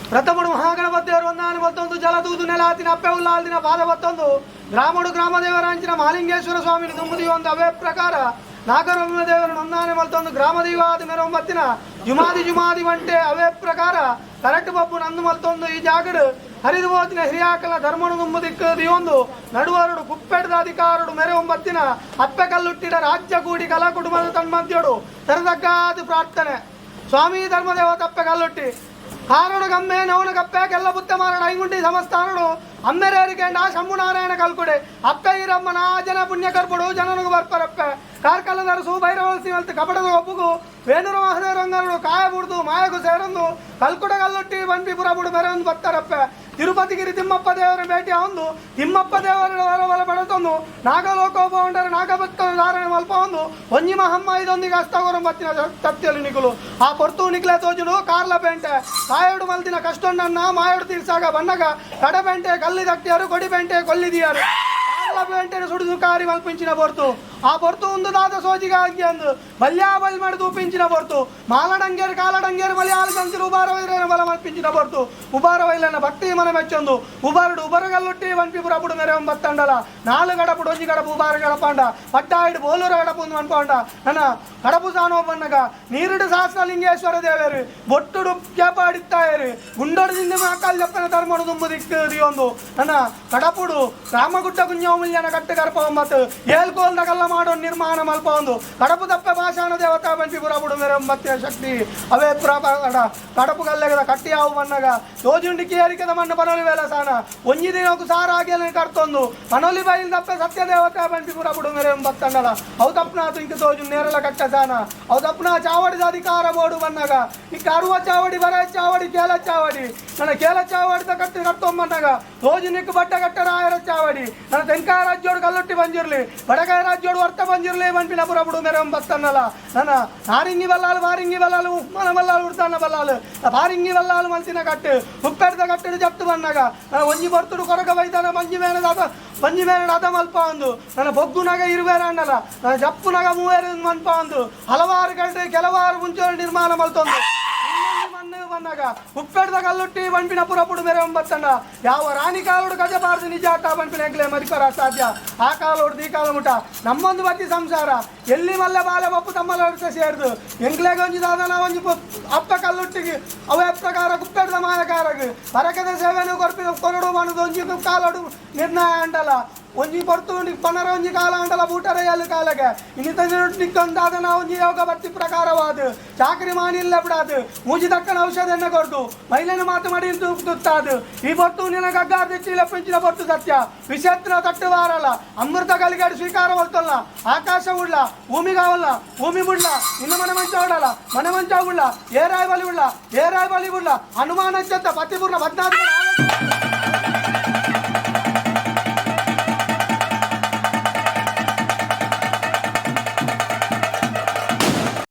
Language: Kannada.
ಪ್ರಥಮಡು ಮಹಾಗಣಪತಿ ದೇವರು ಒಂದಾನೆ ಮತ್ತೊಂದು ಜಲದೂದು ನೆಲಾತಿನ ಅಪ್ಪೆ ಉಲ್ಲಾಲ್ದಿನ ಪಾದ ಮತ್ತೊಂದು ಗ್ರಾಮಡು ಗ್ರಾಮದೇವರಾಂಚಿನ ಮಹಾಲಿಂಗೇಶ್ವರ ಸ್ವಾಮಿನ ತುಂಬುದಿ ಒಂದು ಅವೇ ಪ್ರಕಾರ ನಾಗರಮ್ಯ ದೇವರು ಒಂದಾನೆ ಮತ್ತೊಂದು ಗ್ರಾಮದೈವಾದಿ ಮೆರೊಂಬತ್ತಿನ ಜುಮಾದಿ వంటే ಅವೇ ಪ್ರಕಾರ ಕರೆಕ್ಟ್ ಬಬ್ಬು ನಂದು ಮತ್ತೊಂದು ಈ ಜಾಗಡು ಹರಿದು ಹೋತಿನ ಹಿರಿಯಾಕಲ ಧರ್ಮನು ತುಂಬುದಿಕ್ಕದಿ ಒಂದು ನಡುವರಡು ಕುಪ್ಪೆಡ್ದ ಅಧಿಕಾರಡು ಮೆರೊಂಬತ್ತಿನ ಅಪ್ಪೆ ಕಲ್ಲುಟ್ಟಿಡ ರಾಜ್ಯ ಕೂಡಿ ಕಲಾ ಕುಟುಂಬದ ತನ್ಮಧ್ಯಡು ತೆರೆದಗ್ಗಾದ ಪ್ರಾರ್ಥನೆ ಸ್ವಾಮಿ ಧರ್ಮದೇವ ತಪ್ಪೆ ಕಲ್ಲುಟ್ಟಿ ಕಾರಡು ಗಮ್ಮೆ ನವನ ಕಪ್ಪೆ ಕೆಲ್ಲ ಬುತ್ತ ಮಾರಡ ಐಗುಂಡಿ ಸಮಸ್ತಾನಡು ಅಮ್ಮೆರೇರಿಗೆ ಶಂಭು ನಾರಾಯಣ ಕಲ್ಕುಡೆ ಅಪ್ಪೆ ಇರಮ್ಮನ ಜನ ಪುಣ್ಯ ಕರ್ಪಡು ಜನನಿಗೆ ಬರ್ಪರಪ್ಪೆ ಕಾರ್ಕಲದರಸು ಭೈರವಲ್ಸಿ ಮಲ್ತು ಕಪಡದ ಒಬ್ಬುಗು ವೇಣುರು ಮಹದೇವರಂಗರು ಕಾಯ ಬುಡ್ದು ಮಾಯಗು ಸೇರೊಂದು ಕಲ್ಕುಡ ಕಲ್ಲುಟ್ಟಿ ಬಂಡಿಪುರ ಬುಡು ಬೆರೆಯೊಂದು ಬರ್ತಾರಪ್ಪೆ ತಿರುಪತಿಗಿರಿ ತಿಮ್ಮಪ್ಪ ದೇವರ ಭೇಟಿ ಒಂದು ತಿಮ್ಮಪ್ಪ ದೇವರ ಹೊರವಲ ಬೆಳೆತೊಂದು ನಾಗಲೋಕೋಪಂಡರೆ ನಾಗಭಕ್ತ ಧಾರಣೆ ಮಲ್ಪ ಒಂದು ಒಂಜಿ ಮಹಮ್ಮ ಇದೊಂದಿಗೆ ಹಸ್ತಗೋರ ಮತ್ತಿನ ತತ್ತಿಯಲ್ಲಿ ನಿಗುಲು ಆ ಪೊರ್ತು ನಿಕ್ಲೆ ತೋಜುಡು ಕಾರ್ಲ ಪೇಂಟೆ ಕಾಯಡು ಮಲ್ತಿನ ಕಷ್ಟೊಂಡನ್ನ ಮಾಯಡು ತೀರ್ಸಾಗ ಬಣ್ಣಗ ಕಡಪೆಂಟೆ ಕಲ್ಲಿ ದಕ್ತಿಯಾರು ಕೊಡಿ ಪೇಂಟೆ ಕೊಲ್ಲಿದಿಯಾರು ಪೇಂಟೆ ಸುಡುದು ಕಾರಿ ಮಲ್ಪಿಂಚಿನ ಬೊರ್ತು ಆ ಬೊರ್ತು ಒಂದು ದಾದ ಸೋಜಿಗಾಗಿ ಅಂದು ಬಲ್ಯಾಬಲ್ ಮಾಡಿದು ಪಿಂಚಿನ ಬೊರ್ತು ಮಾಲಡಂಗೇರು ಕಾಲಡಂಗೇರು ಮಲಯಾಳ ಸಂತಿರು ಉಬಾರ ವೈರೇನ ಬಲ ಮಲ್ಪಿಂಚಿನ ಬೊರ್ತು ಉಬಾರ ವೈಲನ ಭಕ್ತಿ ಮನ ಮೆಚ್ಚೊಂದು ಉಬಾರಡು ಉಬರಗಲ್ಲುಟ್ಟಿ ಒಂಪಿಪುರ ಬುಡು ಮೆರೆ ಬತ್ತಂಡಲ ನಾಲು ಗಡಪು ಒಂಜಿ ಗಡಪು ಉಬಾರ ಗಡಪಂಡ ಪಟ್ಟಾಯಿಡು ಬೋಲೂರ ಗಡಪು ಅನ್ಪಂಡ ನನ್ನ ಕಡಪು ಸಾನೋ ಬನ್ನಗ ನೀರುಡು ಸಹಸ್ರ ಲಿಂಗೇಶ್ವರ ದೇವೇರು ಬೊಟ್ಟುಡು ಕೇಪಾಡಿತ್ತಾಯರು ಗುಂಡೊಡದಿಂದ ಮಕ್ಕಳ ಜಪ್ಪನ ಧರ್ಮಡು ತುಂಬುದಿಕ್ಕದಿ ಒಂದು ನನ್ನ ಕಡಪುಡು ರಾಮಗುಡ್ಡ ಕುಂಜೋಮುಲ್ಯನ ಕಟ್ಟು ಗರ್ಪ ಒಂಬತ್ತು ಏಳ್ಕೋಲ್ದಗಲ್ಲ ಮಾಡೋ ನಿರ್ಮಾಣ ಮಲ್ಪ ಒಂದು ಕಡಪು ದಪ್ಪೆ ಭಾಷಾಣ ದೇವತಾ ಬಂಪಿಪುರ ಬುಡು ಮೇರೆ ಮತ್ತೆ ಶಕ್ತಿ ಅವೇ ಪುರಾಣ ಕಡಪು ಗಲ್ಲೆಗದ ಕಟ್ಟಿ ಹಾವು ಮನ್ನಗ ತೋಜುಂಡಿ ಕೇರಿಕದ ಮಣ್ಣು ಪನೋಲಿ ವೇಲ ಸಾನ ಒಂಜಿ ದಿನಕ್ಕೂ ಸಾರ ಆಗಿಲ್ಲ ಕರ್ತೊಂದು ಪನೋಲಿ ಬೈಲ್ ದಪ್ಪೆ ಸತ್ಯ ದೇವತಾ ಬಂಪಿಪುರ ಬುಡು ಮೇರೆ ಬತ್ತಂಡಲ ಅವು ತಪ್ಪನಾತು ಇಂಕ ತೋಜು ನೇರಳ ಕಟ್ಟ ಸಾನ ಅವು ತಪ್ಪನ ಚಾವಡಿದ ಅಧಿಕಾರ ಬೋಡು ಬನ್ನಗ ಈ ಅರುವ ಚಾವಡಿ ಬರ ಚಾವಡಿ ಕೇಲ ಚಾವಡಿ ನನ್ನ ಕೇಲ ಚಾವಡಿದ ಕಟ್ಟಿ ಕರ್ತೊಂಬನ್ನಗ ತೋಜು ನಿಕ್ಕು ಬಟ್ಟ ಕಟ್ಟ ರಾಯರ ಚಾವಡಿ ನನ್ನ ತೆಂಕಾಯ ರಾಜ್ಯೋಡು ಕಲ್ಲುಟ್ಟಿ ಬಂಜಿರ್ಲಿ ಬಡಗಾಯ ರಾಜ್ಯೋಡು ವರ್ತ ಬಂಜಿರ್ಲಿ ಬಂಪಿನ ಪುರ ಬುಡು ಮೇರೆ ಬತ್ತನ್ನಲ್ಲ ನನ್ನ ನಾರಿಂಗಿ ಬಲ್ಲಾಲು ಬಾರಿಂಗಿ ಬಲ್ಲಾಲು ಉಪ್ಮನ ಬಲ್ಲಾಲು ಉಡ್ತಾನ ಬಲ್ಲಾಲು ಬಾರಿಂಗಿ ಬಲ್ಲಾಲು ಮಲ್ಸಿನ ಕಟ್ಟು ಉಪ್ಪೆಡ್ದ ಕಟ್ಟಡು ಜಪ್ತು ಬನ್ನಾಗ ಒಂಜಿ ಬರ್ತುಡು ಕೊರಗ ಬೈತಾನ ಮಂಜಿ ಮೇನ ಅದ ಮಲ್ಪ ಒಂದು ನನ್ನ ಬೊಗ್ಗುನಾಗ ಇರುವೇರ ಅನ್ನಲ್ಲ ನನ್ನ ಜಪ್ಪುನಾಗ ಮೂವೇರು ಮನ್ಪ ಒಂದು ಹಲವಾರು ಗಂಟೆ ಕೆಲವಾರು ಮುಂಚೂರು ನಿರ್ಮಾಣ ಮಲ್ತೊಂದು ಬನ್ನಾಗ ಉಪ್ಪೆಡ್ದ ಕಲ್ಲುಟ್ಟಿ ಬಂಪಿನ ಪುರ ಬುಡು ಮೇರೆ ಒಂಬತ್ತಂಡ ಯಾವ ರಾಣಿ ಕಾಲೋಡು ಗಜ ಬಾರದು ನಿಜ ಆಟ ಬಂಪಿನ ಎಂಕ್ಲೆ ಮರಿಪರ ಸಾಧ್ಯ ಆ ಕಾಲೋಡು ಈ ಕಾಲ ಮುಟ ನಮ್ಮೊಂದು ಬತ್ತಿ ಸಂಸಾರ ಎಲ್ಲಿ ಮಲ್ಲ ಬಾಲೆ ಬಪ್ಪು ತಮ್ಮಲ ಸೇರಿದು ಎಂಕ್ಲೆಗೆ ಒಂಜಿದಾದ ನಾವು ಒಂಜಿ ಅಪ್ಪ ಕಲ್ಲುಟ್ಟಿಗೆ ಅವೇ ಪ್ರಕಾರ ಕುಪ್ಪೆಡ್ದ ಮಾಯಕಾರಗೆ ಬರಕದ ಸೇವೆನೂ ಕೊರಡು ಮನದು ಒಂಜಿ ಕಾಲೋಡು ನಿರ್ಣಯ ಅಂಡಲ್ಲ ಒಂಜಿ ಪೊರ್ತು ಪನರ ಒಂಜಿ ಕಾಲ ಅಂಡಲ ಬೂಟರೆಯಲು ಕಾಲಗೆ ಇನ್ನಿತ ನಿಕ್ಕೊಂದಾದ ನಾವು ಒಂಜಿ ಯೋಗ ಭಕ್ತಿ ಪ್ರಕಾರವಾದ ಚಾಕರಿ ಮಾನಿಲ್ಲ ಬಿಡಾದು ಮೂಜಿ ದಕ್ಕನ ಔಷಧನ ಕೊಡ್ದು ಮಹಿಳೆನ ಮಾತು ಮಾಡಿ ತುತ್ತಾದು ಈ ಪೊರ್ತು ನಿನ್ನ ಗಗ್ಗಾರ್ದ ಚೀಲ ಪೆಂಚಿನ ಪೊರ್ತು ಸತ್ಯ ವಿಷತ್ರ ತಟ್ಟು ವಾರಲ್ಲ ಅಮೃತ ಗಲಿಗಾಡಿ ಸ್ವೀಕಾರ ಹೊಲ್ತಲ್ಲ ಆಕಾಶ ಉಳ್ಳ ಭೂಮಿಗಾವಲ್ಲ ಭೂಮಿ ಬಿಡ್ಲ ಇನ್ನು ಮನೆ ಮಂಚ ಓಡಲ್ಲ ಮನೆ ಮಂಚ ಉಳ್ಳ ಏರಾಯ್ ಬಲಿ ಉಳ್ಳ ಏರಾಯ್ ಬಲಿ ಬಿಡ್ಲ ಹನುಮಾನ ಚತ್ತ ಪತಿಪೂರ್ಣ 14